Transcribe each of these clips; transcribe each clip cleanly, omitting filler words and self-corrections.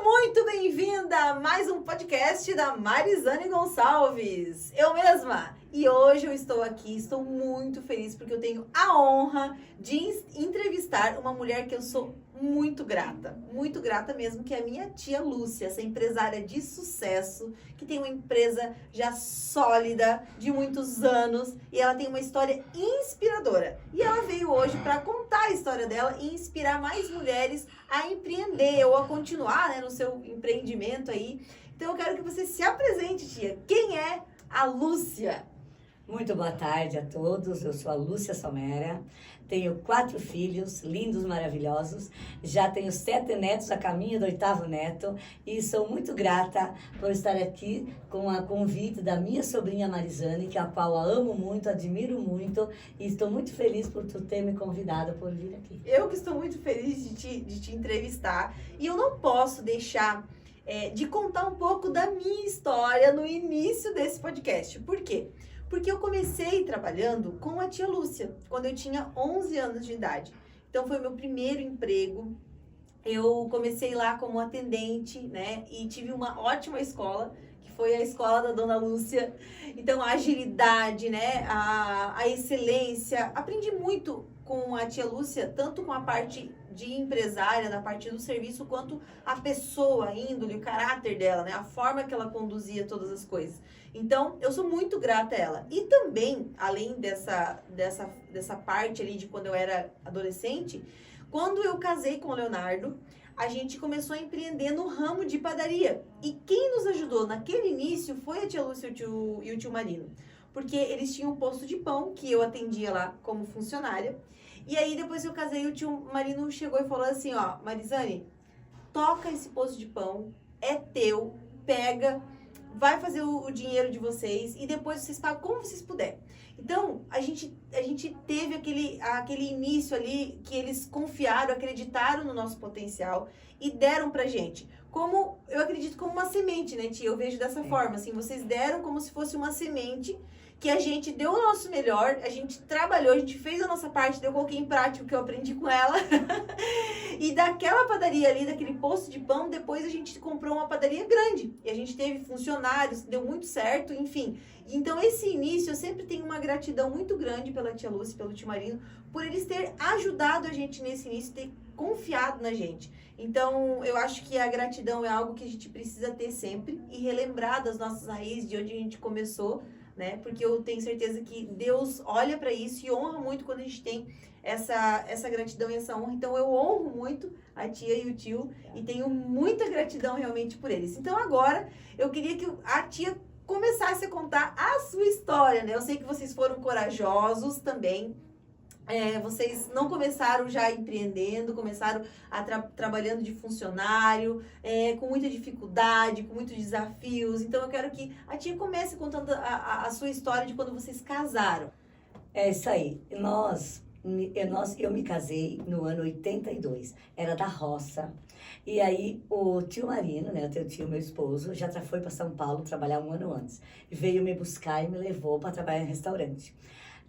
muito bem-vinda a mais um podcast da Marizane Gonçalves. Eu mesma. E hoje eu estou aqui, estou muito feliz porque eu tenho a honra de entrevistar uma mulher que eu sou muito grata mesmo, que é a minha tia Lúcia, essa empresária de sucesso, que tem uma empresa já sólida, de muitos anos, e ela tem uma história inspiradora. E ela veio hoje para contar a história dela e inspirar mais mulheres a empreender ou a continuar, né, no seu empreendimento aí. Então eu quero que você se apresente, tia. Quem é a Lúcia? Muito boa tarde a todos, eu sou a Lúcia Somera, tenho 4 filhos lindos, maravilhosos, já tenho 7 netos a caminho do 8º neto e sou muito grata por estar aqui com a convite da minha sobrinha Marizane, que a qual eu amo muito, admiro muito e estou muito feliz por tu ter me convidado por vir aqui. Eu que estou muito feliz de te entrevistar e eu não posso deixar de contar um pouco da minha história no início desse podcast. Por quê? Porque eu comecei trabalhando com a tia Lúcia, quando eu tinha 11 anos de idade. Então, foi meu primeiro emprego. Eu comecei lá como atendente, né? E tive uma ótima escola, que foi a escola da Dona Lúcia. Então, a agilidade, né? A excelência. Aprendi muito com a tia Lúcia, tanto com a parte de empresária, na parte do serviço, quanto a pessoa, a índole, o caráter dela, né? A forma que ela conduzia todas as coisas. Então, eu sou muito grata a ela. E também, além dessa parte ali de quando eu era adolescente, quando eu casei com o Leonardo, a gente começou a empreender no ramo de padaria. E quem nos ajudou naquele início foi a tia Lúcia e o tio Marino. Porque eles tinham um posto de pão, que eu atendia lá como funcionária. E aí, depois que eu casei, o tio Marino chegou e falou assim, ó, Marizane, toca esse posto de pão, é teu, pega, vai fazer o dinheiro de vocês e depois vocês pagam como vocês puderem. Então, a gente teve aquele início ali que eles confiaram, acreditaram no nosso potencial e deram pra gente. Como, eu acredito como uma semente, né, tia? Eu vejo dessa forma, assim, vocês deram como se fosse uma semente que a gente deu o nosso melhor, a gente trabalhou, a gente fez a nossa parte, eu coloquei em prática o que eu aprendi com ela. E daquela padaria ali, daquele posto de pão, depois a gente comprou uma padaria grande. E a gente teve funcionários, deu muito certo, enfim. Então, esse início, eu sempre tenho uma gratidão muito grande pela tia Lúcia e pelo tio Marino, por eles terem ajudado a gente nesse início, ter confiado na gente. Então, eu acho que a gratidão é algo que a gente precisa ter sempre e relembrar das nossas raízes, de onde a gente começou, né? Porque eu tenho certeza que Deus olha para isso e honra muito quando a gente tem essa gratidão e essa honra. Então, eu honro muito a tia e o tio e tenho muita gratidão realmente por eles. Então, agora, eu queria que a tia começasse a contar a sua história, né? Eu sei que vocês foram corajosos também. Vocês não começaram já empreendendo, começaram trabalhando de funcionário, com muita dificuldade, com muitos desafios. Então, eu quero que a tia comece contando a sua história de quando vocês casaram. É isso aí. Eu me casei no ano 82, era da roça. E aí o tio Marino, né, o teu tio, meu esposo, já foi para São Paulo trabalhar um ano antes. Veio me buscar e me levou para trabalhar em restaurante.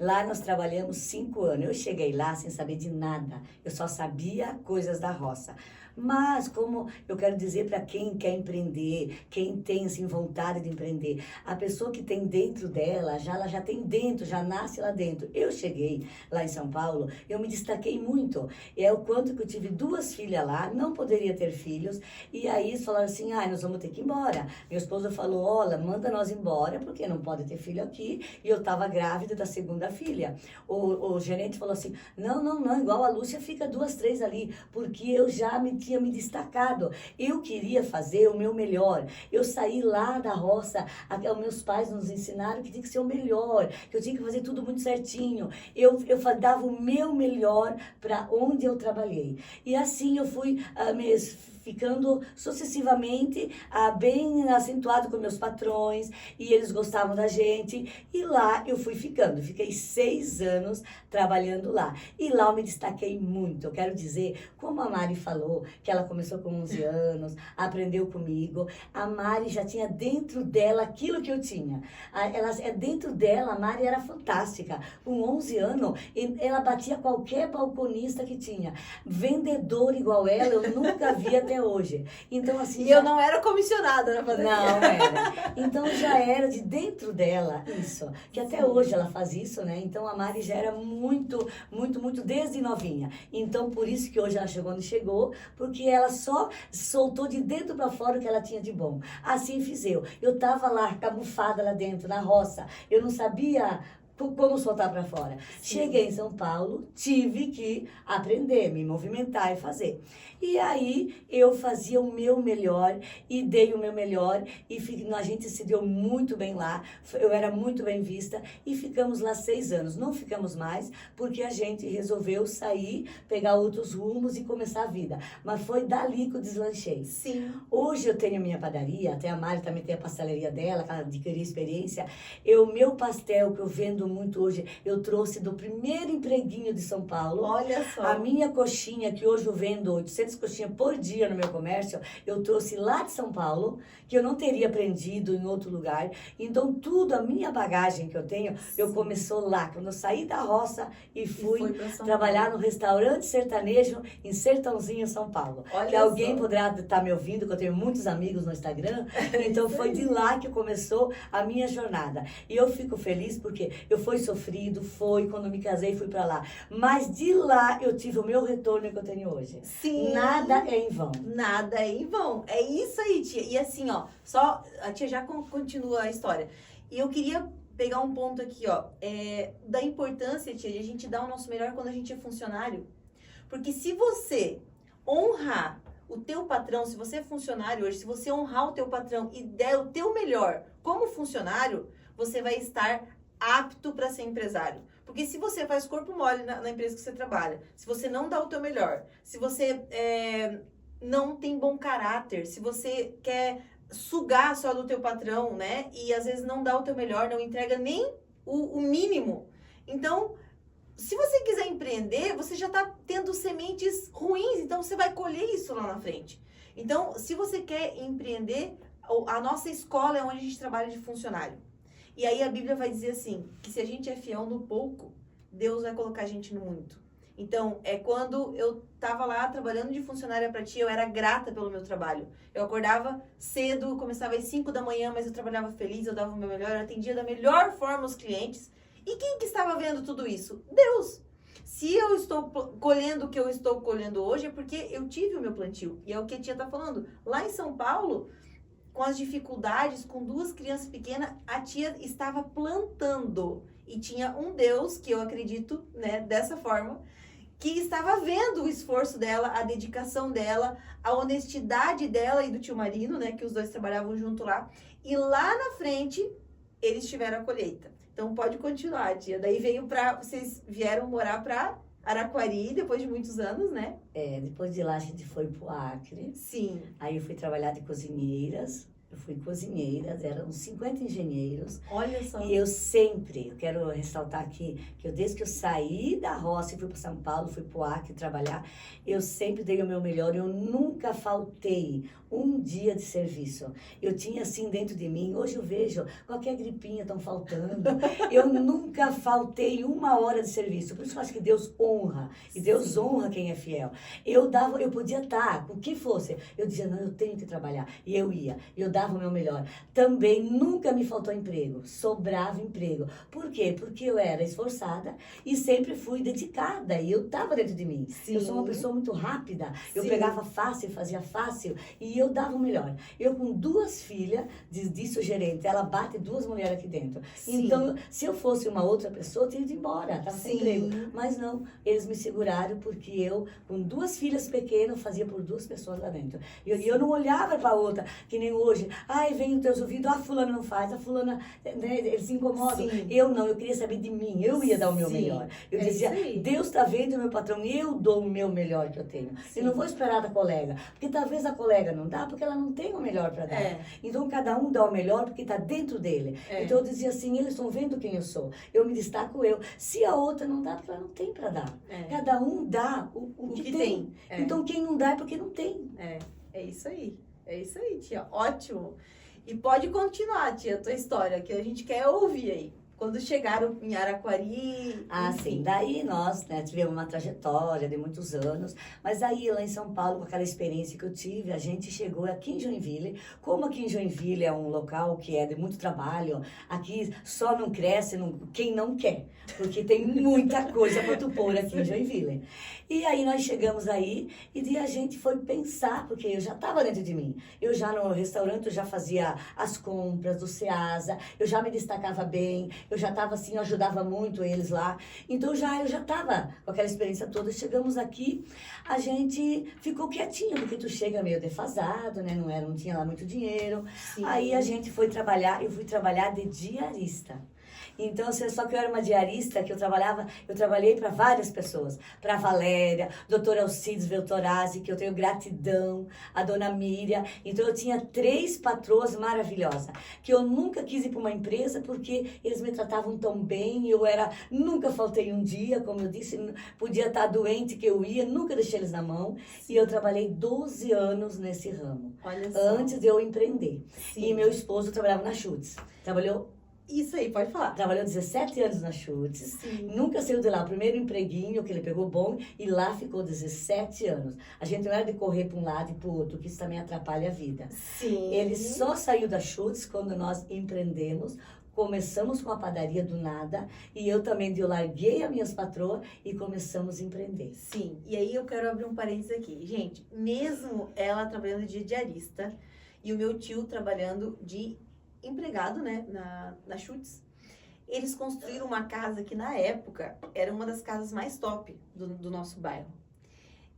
Lá nós trabalhamos 5 anos. Eu cheguei lá sem saber de nada. Eu só sabia coisas da roça. Mas, como eu quero dizer para quem quer empreender, quem tem assim, vontade de empreender, a pessoa que tem dentro dela, ela já tem dentro, já nasce lá dentro. Eu cheguei lá em São Paulo, eu me destaquei muito. É o quanto que eu tive 2 filhas lá, não poderia ter filhos. E aí eles falaram assim, nós vamos ter que ir embora. Meu esposo falou, olha, manda nós embora, porque não pode ter filho aqui. E eu estava grávida da 2ª filha. O gerente falou assim, não, igual a Lúcia fica 2, 3 ali, porque eu já tinha me destacado. Eu queria fazer o meu melhor. Eu saí lá da roça, os meus pais nos ensinaram que tinha que ser o melhor, que eu tinha que fazer tudo muito certinho. Eu dava o meu melhor para onde eu trabalhei. E assim eu fui ficando sucessivamente bem acentuado com meus patrões, e eles gostavam da gente, e lá eu fui ficando. Fiquei 6 anos trabalhando lá. E lá eu me destaquei muito. Eu quero dizer, como a Mari falou, que ela começou com 11 anos, aprendeu comigo, a Mari já tinha dentro dela aquilo que eu tinha. Dentro dela, a Mari era fantástica. Com 11 anos, ela batia qualquer balconista que tinha. Vendedor igual ela, eu nunca vi até até hoje. Então, assim... E eu não era comissionada na padaria. Não era. Então já era de dentro dela isso. Que até hoje ela faz isso, né? Então a Mari já era muito, muito, muito desde novinha. Então por isso que hoje ela chegou onde chegou, porque ela só soltou de dentro para fora o que ela tinha de bom. Assim fiz eu. Eu tava lá, camufada lá dentro, na roça. Eu não sabia como soltar para fora. Sim. Cheguei em São Paulo, tive que aprender, me movimentar e fazer. E aí eu fazia o meu melhor e dei o meu melhor e a gente se deu muito bem lá. Eu era muito bem vista e ficamos lá 6 anos. Não ficamos mais porque a gente resolveu sair, pegar outros rumos e começar a vida. Mas foi dali que eu deslanchei. Sim. Hoje eu tenho a minha padaria, até a Mari também tem a pastelaria dela, que ela adquiriu experiência. Meu pastel que eu vendo muito hoje, eu trouxe do primeiro empreguinho de São Paulo. Olha só. A minha coxinha, que hoje eu vendo 800 coxinhas por dia no meu comércio, eu trouxe lá de São Paulo, que eu não teria aprendido em outro lugar. Então, tudo, a minha bagagem que eu tenho, eu começou lá, quando eu saí da roça e fui trabalhar no restaurante sertanejo em Sertãozinho, São Paulo. Olha que alguém só. poderá estar me ouvindo, que eu tenho muitos amigos no Instagram. Então, foi de lá que começou a minha jornada. E eu fico feliz porque eu fui sofrido, quando me casei, fui pra lá. Mas de lá eu tive o meu retorno que eu tenho hoje. Sim. Nada é em vão. Nada é em vão. É isso aí, tia. E assim, ó, só a tia já continua a história. E eu queria pegar um ponto aqui, ó, da importância, tia, de a gente dar o nosso melhor quando a gente é funcionário. Porque se você honrar o teu patrão, se você é funcionário hoje, se você honrar o teu patrão e der o teu melhor como funcionário, você vai estar apto para ser empresário. Porque se você faz corpo mole na empresa que você trabalha, se você não dá o teu melhor, se você não tem bom caráter, se você quer sugar só do teu patrão, né? E às vezes não dá o teu melhor, não entrega nem o mínimo. Então, se você quiser empreender, você já está tendo sementes ruins, então você vai colher isso lá na frente. Então, se você quer empreender, a nossa escola é onde a gente trabalha de funcionário. E aí a Bíblia vai dizer assim, que se a gente é fiel no pouco, Deus vai colocar a gente no muito. Então, quando eu estava lá trabalhando de funcionária para ti, eu era grata pelo meu trabalho. Eu acordava cedo, começava às 5 da manhã, mas eu trabalhava feliz, eu dava o meu melhor, eu atendia da melhor forma os clientes. E quem que estava vendo tudo isso? Deus. Se eu estou colhendo o que eu estou colhendo hoje, é porque eu tive o meu plantio. E é o que a tia está falando. Lá em São Paulo, com as dificuldades, com 2 crianças pequenas, a tia estava plantando. E tinha um Deus, que eu acredito, né, dessa forma, que estava vendo o esforço dela, a dedicação dela, a honestidade dela e do tio Marino, né, que os dois trabalhavam junto lá. E lá na frente, eles tiveram a colheita. Então, pode continuar, tia. Daí vocês vieram morar para Araquari, depois de muitos anos, né? Depois de lá a gente foi pro Acre. Sim. Aí eu fui trabalhar de cozinheiras. Eu fui cozinheira, eram 50 engenheiros. Olha só. E eu quero ressaltar aqui, que desde que eu saí da roça e fui para São Paulo, fui pro Acre trabalhar, eu sempre dei o meu melhor, eu nunca faltei um dia de serviço. Eu tinha assim dentro de mim, hoje eu vejo, qualquer gripinha estão faltando, eu nunca faltei 1 hora de serviço. Por isso eu acho que Deus honra, e Deus honra quem é fiel. Eu podia estar, o que fosse, eu dizia, não, eu tenho que trabalhar, e eu ia, eu dava o meu melhor. Também nunca me faltou emprego, sobrava emprego. Por quê? Porque eu era esforçada e sempre fui dedicada, e eu estava dentro de mim. Sim. Eu sou uma pessoa muito rápida, eu pegava fácil, fazia fácil, e eu dava o melhor. Eu com 2 filhas, disse o gerente, ela bate 2 mulheres aqui dentro. Sim. Então, se eu fosse uma outra pessoa, eu teria ido embora, estava sem emprego. Mas não, eles me seguraram porque eu, com 2 filhas pequenas, fazia por 2 pessoas lá dentro. E eu não olhava para outra, que nem hoje. Ai, vem os teus ouvidos, a fulana não faz, a fulana, né, eles se incomodam. Sim. Eu não, eu queria saber de mim, eu ia dar o meu melhor. Eu dizia, Deus está vendo, meu patrão, eu dou o meu melhor que eu tenho. Sim. Eu não vou esperar da colega, porque talvez a colega não dá, porque ela não tem o melhor para dar. Então, cada um dá o melhor porque está dentro dele. Então, eu dizia assim, eles estão vendo quem eu sou. Eu me destaco eu. Se a outra não dá, porque ela não tem para dar. Cada um dá o que tem. Então, quem não dá é porque não tem. É isso aí. É isso aí, tia. Ótimo. E pode continuar, tia, a tua história, que a gente quer ouvir aí. quando chegaram em Araquari. Ah, enfim. sim. Daí nós, né, tivemos uma trajetória de muitos anos, mas aí lá em São Paulo, com aquela experiência que eu tive, a gente chegou aqui em Joinville. Como aqui em Joinville é um local que é de muito trabalho, aqui só não cresce quem não quer, porque tem muita coisa para tu pôr aqui em Joinville. E aí nós chegamos aí e daí a gente foi pensar, porque eu já estava dentro de mim. Eu já no restaurante, eu já fazia as compras do Ceasa, eu já me destacava bem, eu já estava assim, eu ajudava muito eles lá. Então eu já estava com aquela experiência toda. Chegamos aqui, a gente ficou quietinho, porque tu chega meio defasado, né? Não tinha lá muito dinheiro. Sim. Aí a gente foi trabalhar, eu fui trabalhar de diarista. Então, só que eu era uma diarista que eu trabalhei para várias pessoas. Para a Valéria, doutora Alcides Veltorazzi, que eu tenho gratidão, a dona Miriam. Então, eu tinha 3 patroas maravilhosas, que eu nunca quis ir para uma empresa porque eles me tratavam tão bem. Nunca faltei um dia, como eu disse, podia estar doente que eu ia, nunca deixei eles na mão. E eu trabalhei 12 anos nesse ramo, Olha só. antes de eu empreender. Sim. E meu esposo trabalhava na Schutz. Isso aí, pode falar. Trabalhou 17 anos na Schutz, Sim. nunca saiu de lá. O primeiro empreguinho que ele pegou bom e lá ficou 17 anos. A gente não era de correr para um lado e para o outro, que isso também atrapalha a vida. Sim. Ele só saiu da Schutz quando nós empreendemos. Começamos com a padaria do nada e eu larguei as minhas patroas e começamos a empreender. Sim, e aí eu quero abrir um parênteses aqui. Gente, mesmo ela trabalhando de diarista e o meu tio trabalhando de empregado, né, na Schutz, eles construíram uma casa que na época era uma das casas mais top do nosso bairro.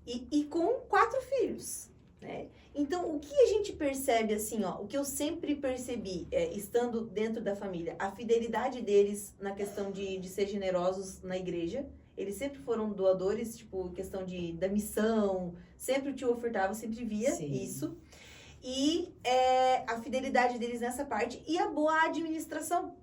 E com 4 filhos, né? Então, o que a gente percebe assim, ó, o que eu sempre percebi, estando dentro da família, a fidelidade deles na questão de ser generosos na igreja. Eles sempre foram doadores, tipo, questão da missão, sempre o tio ofertava, sempre via Sim. isso. E a fidelidade deles nessa parte e a boa administração.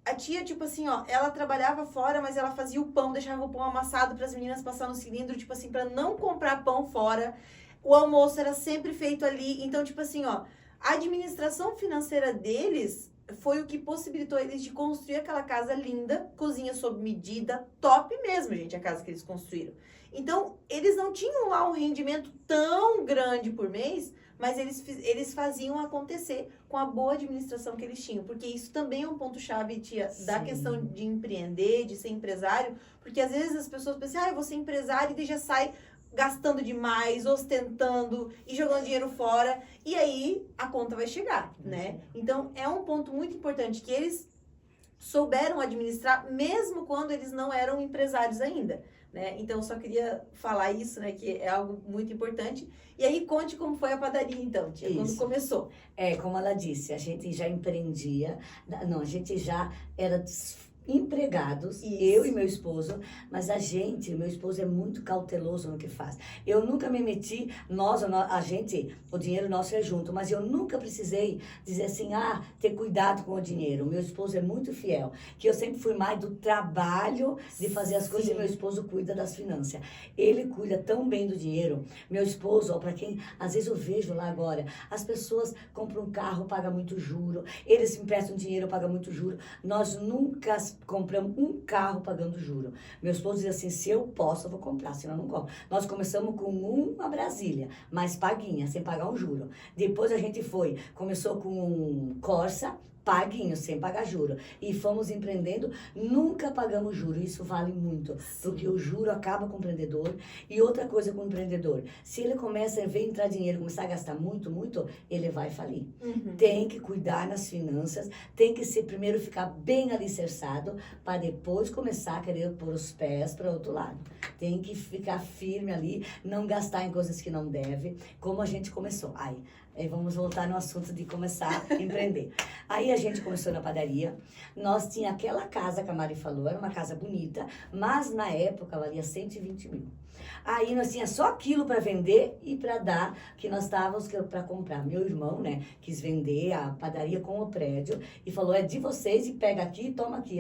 A tia, tipo assim, ó, ela trabalhava fora, mas ela fazia o pão, deixava o pão amassado para as meninas passar no cilindro, tipo assim, para não comprar pão fora. O almoço era sempre feito ali. Então, tipo assim, ó, a administração financeira deles foi o que possibilitou eles de construir aquela casa linda, cozinha sob medida, top mesmo, gente, a casa que eles construíram. Então, eles não tinham lá um rendimento tão grande por mês, mas eles faziam acontecer com a boa administração que eles tinham. Porque isso também é um ponto-chave, tia, da questão de empreender, de ser empresário. Porque às vezes as pessoas pensam, eu vou ser empresário e daí já sai gastando demais, ostentando e jogando dinheiro fora. E aí a conta vai chegar, né? Então é um ponto muito importante que eles souberam administrar, mesmo quando eles não eram empresários ainda. Né? Então, eu só queria falar isso, né? Que é algo muito importante. E aí, conte como foi a padaria, então, tia, quando começou. Como ela disse, a gente já empreendia. Não, a gente já era empregados, Isso. Eu e meu esposo, mas meu esposo é muito cauteloso no que faz. Eu nunca me meti, o dinheiro nosso é junto, mas eu nunca precisei dizer assim, ter cuidado com o dinheiro. Meu esposo é muito fiel, que eu sempre fui mais do trabalho, de fazer as coisas, e meu esposo cuida das finanças. Ele cuida tão bem do dinheiro. Meu esposo, para quem, às vezes eu vejo lá agora, as pessoas compram um carro, pagam muito juro, eles emprestam dinheiro, pagam muito juro. Nós nunca compramos um carro pagando juro. Meu esposo diz assim, se eu posso, eu vou comprar, senão eu não compro. Nós começamos com uma Brasília, mas paguinha, sem pagar um juro. Depois a gente começou com um Corsa, paguinho, sem pagar juro. E fomos empreendendo, nunca pagamos juro. Isso vale muito, porque o juro acaba com o empreendedor. E outra coisa com o empreendedor, se ele começa a ver entrar dinheiro, começar a gastar muito, muito, ele vai falir. Tem que cuidar nas finanças, tem que primeiro ficar bem alicerçado, para depois começar a querer pôr os pés para o outro lado. Tem que ficar firme ali, não gastar em coisas que não deve, como a gente começou. Aí vamos voltar no assunto de começar a empreender. Aí a gente começou na padaria. Nós tinha aquela casa que a Mari falou, era uma casa bonita, mas na época valia 120 mil. Aí nós tinha só aquilo para vender e para dar, que nós estávamos para comprar. Meu irmão, né, quis vender a padaria com o prédio e falou, é de vocês e pega aqui e toma aqui.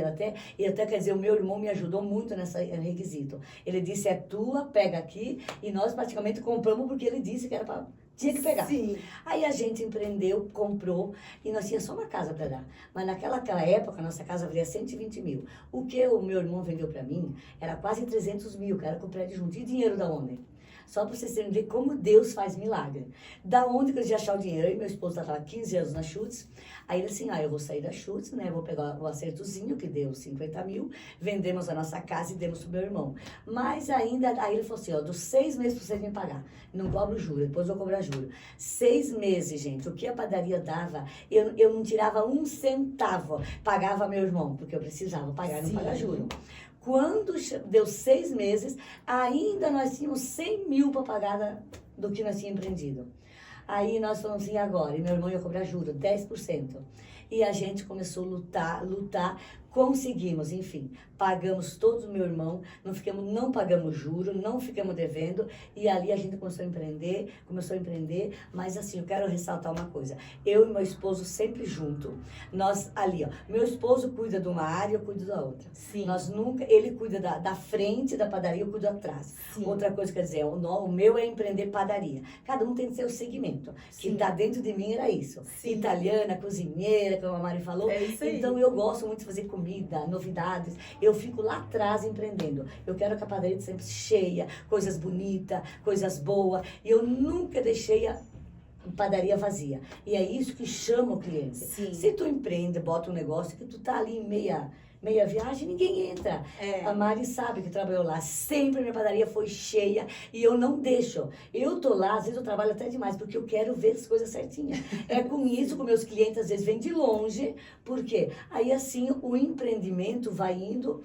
E até quer dizer, o meu irmão me ajudou muito nesse requisito. Ele disse, é tua, pega aqui, e nós praticamente compramos porque ele disse que era para Tinha que pegar. Sim. Aí a gente empreendeu, comprou, e nós tínhamos só uma casa para dar. Mas naquela época, a nossa casa valia 120 mil. O que o meu irmão vendeu para mim era quase 300 mil, cara, com o prédio junto. E dinheiro da onde? Só para vocês terem ver como Deus faz milagre. Da onde que eles iam achar o dinheiro? Eu e meu esposo estava 15 anos na Schutz. Aí ele assim, eu vou sair da Schutz, né? Vou pegar o acertozinho, que deu 50 mil. Vendemos a nossa casa e demos pro meu irmão. Mas ainda, aí ele falou assim, dos 6 meses para vocês me pagar. Não cobro juro, depois eu vou cobrar juro. 6 meses, gente. O que a padaria dava, eu não tirava 1 centavo. Pagava meu irmão, porque eu precisava pagar, não pagar juro. Quando deu 6 meses, ainda nós tínhamos 100 mil para pagar do que nós tínhamos empreendido. Aí nós falamos assim, agora, e meu irmão ia cobrar juro, 10%. E a gente começou a lutar, conseguimos, enfim. Pagamos todos o meu irmão, não pagamos juro, não ficamos devendo. E ali a gente começou a empreender. Mas assim, eu quero ressaltar uma coisa. Eu e meu esposo sempre junto. Nós ali, meu esposo cuida de uma área, eu cuido da outra. Sim. Nós nunca, ele cuida da frente da padaria, eu cuido atrás. Sim. Outra coisa, quer dizer, o meu é empreender padaria. Cada um tem seu segmento. Sim. Que tá dentro de mim era isso. Sim. Italiana, cozinheira, como a Mari falou. É isso aí. Então eu gosto muito de fazer comida, novidades. Eu fico lá atrás empreendendo. Eu quero que a padaria sempre cheia, coisas bonitas, coisas boas. E eu nunca deixei a padaria vazia. E é isso que chama o cliente. Sim. Se tu empreende, bota um negócio que tu tá ali em meia viagem, ninguém entra. A Mari sabe que trabalhou lá. Sempre minha padaria foi cheia e eu não deixo. Eu tô lá, às vezes eu trabalho até demais, porque eu quero ver as coisas certinhas. É com isso que meus clientes às vezes vêm de longe, porque aí assim o empreendimento vai indo,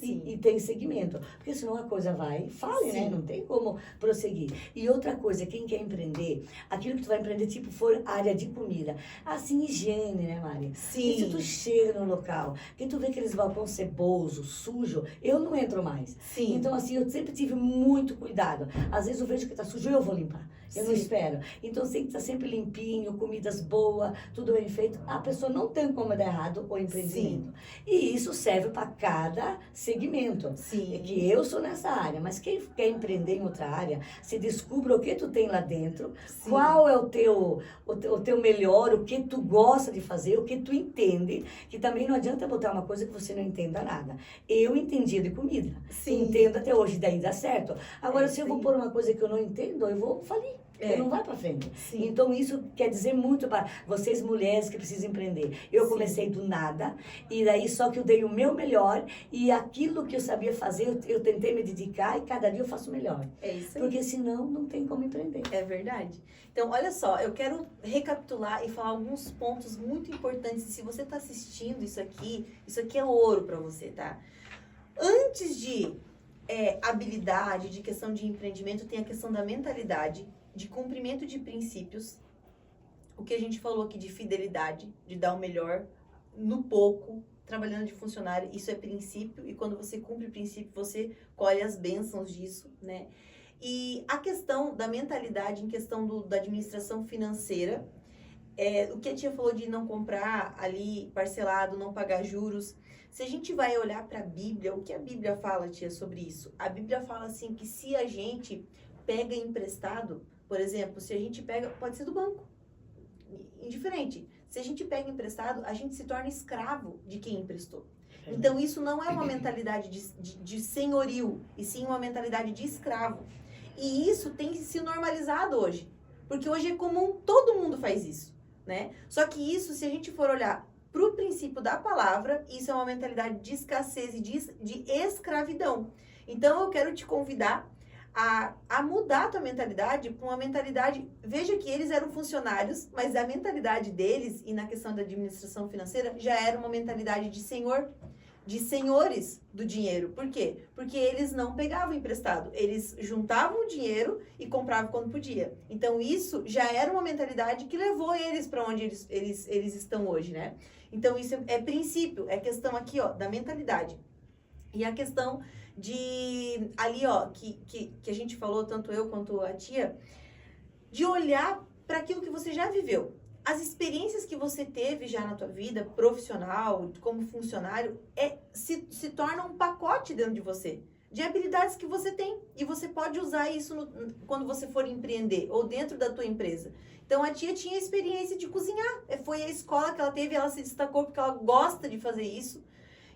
e tem segmento. Porque senão a coisa fale, né? Não tem como prosseguir. E outra coisa, quem quer empreender, aquilo que tu vai empreender, tipo, for área de comida. Assim, higiene, né, Mari? Sim. E se tu chega no local, que tu vê aqueles balcões ceboso, sujo, eu não entro mais. Sim. Então, assim, eu sempre tive muito cuidado. Às vezes eu vejo que tá sujo, eu vou limpar. Eu não Sim. espero. Então, tem que estar sempre limpinho, comidas boas, tudo bem feito. A pessoa não tem como dar errado o empreendimento. Sim. E isso serve para cada segmento. Sim. É que eu sou nessa área, mas quem quer empreender em outra área, se descubra o que tu tem lá dentro, Sim. qual é o teu melhor, o que tu gosta de fazer, o que tu entende, que também não adianta botar uma coisa que você não entenda nada. Eu entendia de comida. Sim. Entendo até hoje, daí dá certo. Agora, se eu vou sim. pôr uma coisa que eu não entendo, eu vou falir. Eu não vai para frente. Sim. Então, isso quer dizer muito para vocês, mulheres que precisam empreender. Eu Sim. comecei do nada, e daí só que eu dei o meu melhor, e aquilo que eu sabia fazer, eu tentei me dedicar, e cada dia eu faço melhor. É isso aí. Porque senão, não tem como empreender. É verdade. Então, olha só, eu quero recapitular e falar alguns pontos muito importantes. E se você está assistindo isso aqui é ouro para você, tá? Antes de habilidade, de questão de empreendimento, tem a questão da mentalidade, de cumprimento de princípios, o que a gente falou aqui de fidelidade, de dar o melhor no pouco, trabalhando de funcionário, isso é princípio, e quando você cumpre o princípio, você colhe as bênçãos disso, né? E a questão da mentalidade em questão da administração financeira, o que a tia falou de não comprar ali parcelado, não pagar juros. Se a gente vai olhar para a Bíblia, o que a Bíblia fala, tia, sobre isso? A Bíblia fala assim que se a gente pega emprestado, por exemplo, se a gente pega, pode ser do banco, indiferente. Se a gente pega emprestado, a gente se torna escravo de quem emprestou. Então, isso não é uma mentalidade de senhorio, e sim uma mentalidade de escravo. E isso tem se normalizado hoje, porque hoje é comum, todo mundo faz isso, né? Só que isso, se a gente for olhar para o princípio da palavra, isso é uma mentalidade de escassez e de escravidão. Então, eu quero te convidar a mudar a tua mentalidade para uma mentalidade... Veja que eles eram funcionários, mas a mentalidade deles, e na questão da administração financeira, já era uma mentalidade de senhores do dinheiro. Por quê? Porque eles não pegavam emprestado. Eles juntavam o dinheiro e compravam quando podia. Então, isso já era uma mentalidade que levou eles para onde eles estão hoje, né? Então, isso é princípio, é questão aqui, ó, da mentalidade. E a questão de ali, ó, que a gente falou, tanto eu quanto a tia, de olhar para aquilo que você já viveu. As experiências que você teve já na tua vida profissional, como funcionário, se tornam um pacote dentro de você. de habilidades que você tem. E você pode usar isso quando você for empreender ou dentro da tua empresa. Então, a tia tinha experiência de cozinhar. Foi a escola que ela teve, ela se destacou porque ela gosta de fazer isso.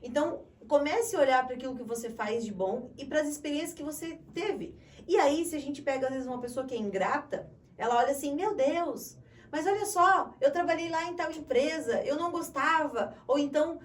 Então, comece a olhar para aquilo que você faz de bom e para as experiências que você teve. E aí, se a gente pega, às vezes, uma pessoa que é ingrata, ela olha assim, meu Deus, mas olha só, eu trabalhei lá em tal empresa, eu não gostava. Ou então,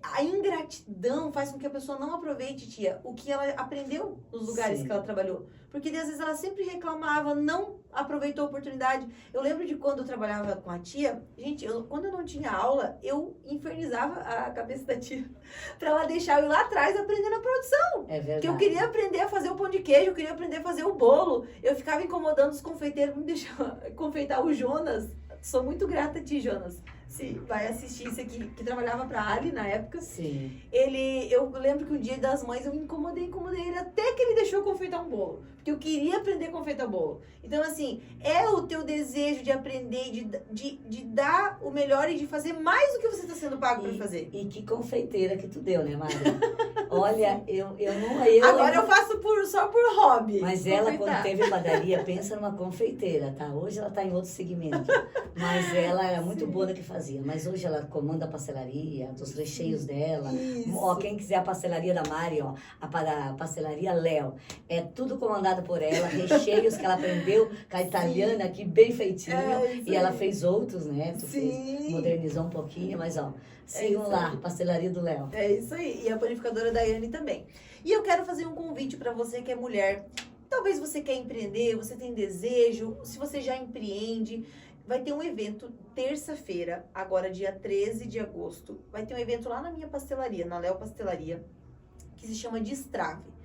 a ingratidão faz com que a pessoa não aproveite, tia, o que ela aprendeu nos lugares que ela trabalhou. Porque, às vezes, ela sempre reclamava, não aproveitou a oportunidade. Eu lembro de quando eu trabalhava com a tia, gente, quando eu não tinha aula, eu infernizava a cabeça da tia para ela deixar eu ir lá atrás aprender na produção. É verdade. Que eu queria aprender a fazer o pão de queijo, eu queria aprender a fazer o bolo. Eu ficava incomodando os confeiteiros, me deixar confeitar o Jonas. Sou muito grata a ti, Jonas. Se vai assistir isso aqui, que trabalhava pra Ali na época. Sim. Eu lembro que um dia das mães eu incomodei ele até que ele deixou eu confeitar um bolo. Porque eu queria aprender a confeitar bolo. Então, assim, é o teu desejo de aprender, de dar o melhor e de fazer mais do que você está sendo pago para fazer. E que confeiteira que tu deu, né, Mari? Olha, eu não... Agora eu faço só por hobby. Mas ela, quando teve padaria, pensa numa confeiteira, tá? Hoje ela tá em outro segmento. Mas ela era muito boa no que fazia. Mas hoje ela comanda a pastelaria, dos recheios dela. Isso. Ó, quem quiser a pastelaria da Mari, ó, a pastelaria Léo, é tudo comandado por ela, recheios que ela aprendeu com a italiana aqui, bem feitinho. E ela fez outros, né? Tu fez, modernizou um pouquinho, mas ó, sigam lá, pastelaria do Léo. É isso aí. E a panificadora Daiane também. E eu quero fazer um convite para você que é mulher. Talvez você quer empreender, você tem desejo, se você já empreende. Vai ter um evento terça-feira, agora dia 13 de agosto. Vai ter um evento lá na minha pastelaria, na Léo Pastelaria, que se chama Destrave.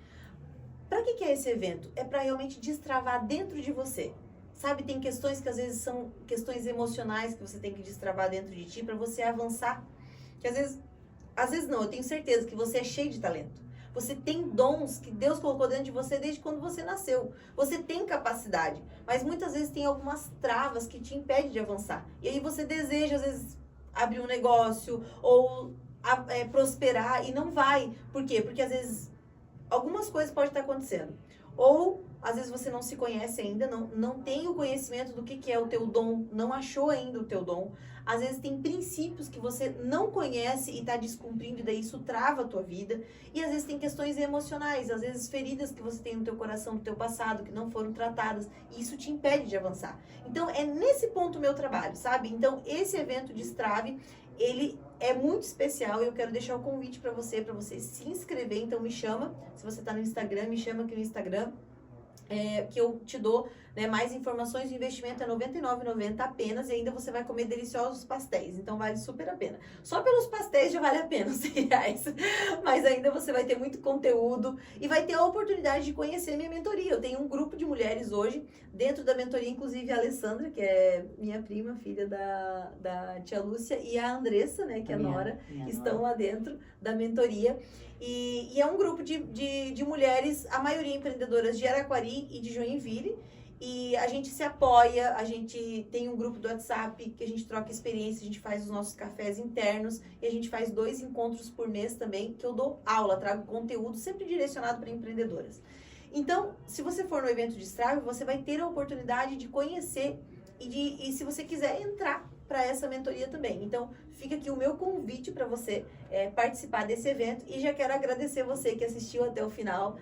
Para que é esse evento? É para realmente destravar dentro de você. Sabe, tem questões que às vezes são questões emocionais que você tem que destravar dentro de ti para você avançar. Que às vezes não, eu tenho certeza que você é cheio de talento. Você tem dons que Deus colocou dentro de você desde quando você nasceu. Você tem capacidade, mas muitas vezes tem algumas travas que te impedem de avançar. E aí você deseja, às vezes, abrir um negócio ou prosperar e não vai. Por quê? Porque às vezes algumas coisas podem estar acontecendo. Ou às vezes você não se conhece ainda, não tem o conhecimento do que é o teu dom, não achou ainda o teu dom. Às vezes tem princípios que você não conhece e está descumprindo, e daí isso trava a tua vida. E às vezes tem questões emocionais, às vezes feridas que você tem no teu coração, no teu passado, que não foram tratadas, e isso te impede de avançar. Então, é nesse ponto o meu trabalho, sabe? Então, esse evento Destrave, ele é muito especial e eu quero deixar o convite para você se inscrever. Então, me chama, se você está no Instagram, me chama aqui no Instagram. Que eu te dou, né, mais informações. O investimento é R$ 99,90 apenas e ainda você vai comer deliciosos pastéis, então vale super a pena. Só pelos pastéis já vale a pena os R$100, mas ainda você vai ter muito conteúdo e vai ter a oportunidade de conhecer minha mentoria. Eu tenho um grupo de mulheres hoje, dentro da mentoria, inclusive a Alessandra, que é minha prima, filha da tia Lúcia, e a Andressa, né, que é a Nora, estão lá dentro da mentoria. E é um grupo de mulheres, a maioria empreendedoras de Araquari e de Joinville. E a gente se apoia, a gente tem um grupo do WhatsApp que a gente troca experiência, a gente faz os nossos cafés internos e a gente faz 2 encontros por mês também, que eu dou aula, trago conteúdo sempre direcionado para empreendedoras. Então, se você for no evento Destrave, você vai ter a oportunidade de conhecer e se você quiser entrar para essa mentoria também. Então, fica aqui o meu convite para você participar desse evento e já quero agradecer você que assistiu até o final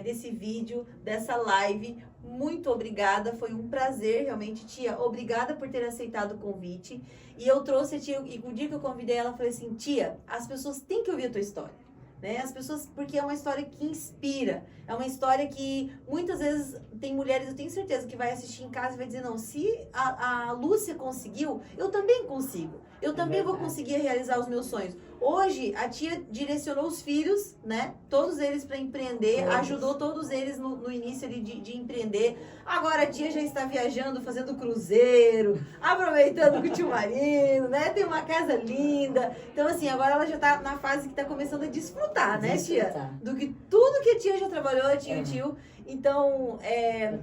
desse vídeo, dessa live. Muito obrigada, foi um prazer realmente, tia. Obrigada por ter aceitado o convite. E eu trouxe a tia, e o dia que eu convidei ela, eu falei assim, tia, as pessoas têm que ouvir a tua história. Né? As pessoas, porque é uma história que inspira, é uma história que muitas vezes tem mulheres, eu tenho certeza que vai assistir em casa e vai dizer, não, se a Lúcia conseguiu, eu também consigo, eu também vou conseguir realizar os meus sonhos. Hoje, a tia direcionou os filhos, né, todos eles para empreender, ajudou todos eles no início ali de empreender. Agora a tia já está viajando, fazendo cruzeiro, aproveitando com o tio Marino, né, tem uma casa linda. Então, assim, agora ela já está na fase que está começando a desfrutar, né, tia? Do que tudo que a tia já trabalhou, a tia e o tio. Então,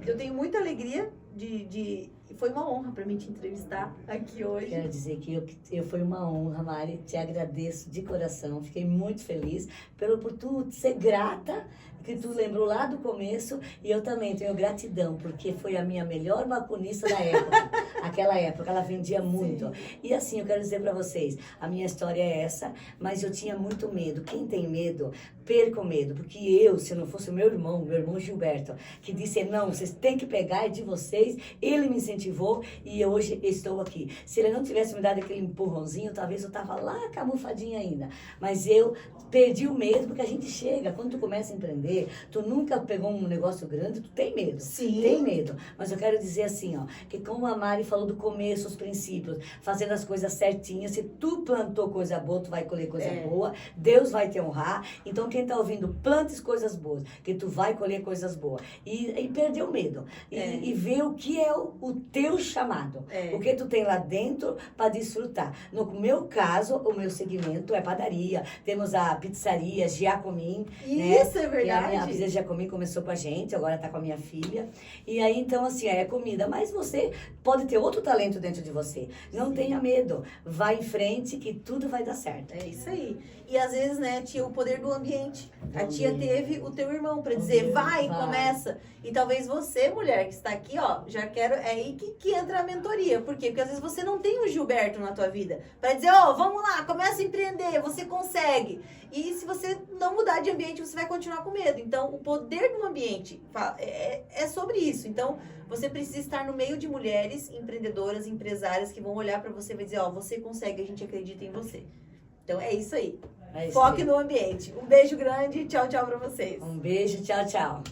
eu tenho muita alegria foi uma honra para mim te entrevistar aqui hoje. Quero dizer que foi uma honra, Mari. Te agradeço de coração. Fiquei muito feliz por tu ser grata que tu lembrou lá do começo, e eu também tenho gratidão, porque foi a minha melhor balconista da época. Aquela época, ela vendia muito. Sim. E assim, eu quero dizer pra vocês, a minha história é essa, mas eu tinha muito medo. Quem tem medo, perca o medo, porque eu, se não fosse o meu irmão Gilberto, que disse, não, vocês têm que pegar, é de vocês, ele me incentivou e hoje estou aqui. Se ele não tivesse me dado aquele empurrãozinho, talvez eu tava lá camufadinha ainda. Mas eu perdi o medo, porque a gente chega, quando tu começa a empreender, tu nunca pegou um negócio grande, tu tem medo. Sim. Tem medo. Mas eu quero dizer assim, ó, que como a Mari falou do começo, os princípios, fazendo as coisas certinhas, se tu plantou coisa boa, tu vai colher coisa boa, Deus vai te honrar. Então quem tá ouvindo, plantes coisas boas, que tu vai colher coisas boas. E perder o medo. E ver o que é o teu chamado. O que tu tem lá dentro para desfrutar. No meu caso, o meu segmento é padaria. Temos a pizzaria Giacomin. Isso, né? é verdade. A pizzaria Giacomin começou com a gente, agora tá com a minha filha. E aí, então, assim, é comida. Mas você pode ter outro talento dentro de você. Não tenha medo. Vai em frente que tudo vai dar certo. É isso aí. E às vezes, né, tia, o poder do ambiente. A tia teve o teu irmão pra dizer, vai, começa. E talvez você, mulher, que está aqui, ó, já quero, é aí que entra a mentoria. Por quê? Porque às vezes você não tem o Gilberto na tua vida pra dizer, ó, vamos lá, começa a empreender, você consegue. E se você não mudar de ambiente, você vai continuar com medo. Então, o poder do ambiente é sobre isso. Então, você precisa estar no meio de mulheres empreendedoras, empresárias que vão olhar pra você e vai dizer, ó, você consegue, a gente acredita em você. Então, é isso aí. Foque no ambiente. Um beijo grande. Tchau, tchau pra vocês. Um beijo. Tchau, tchau.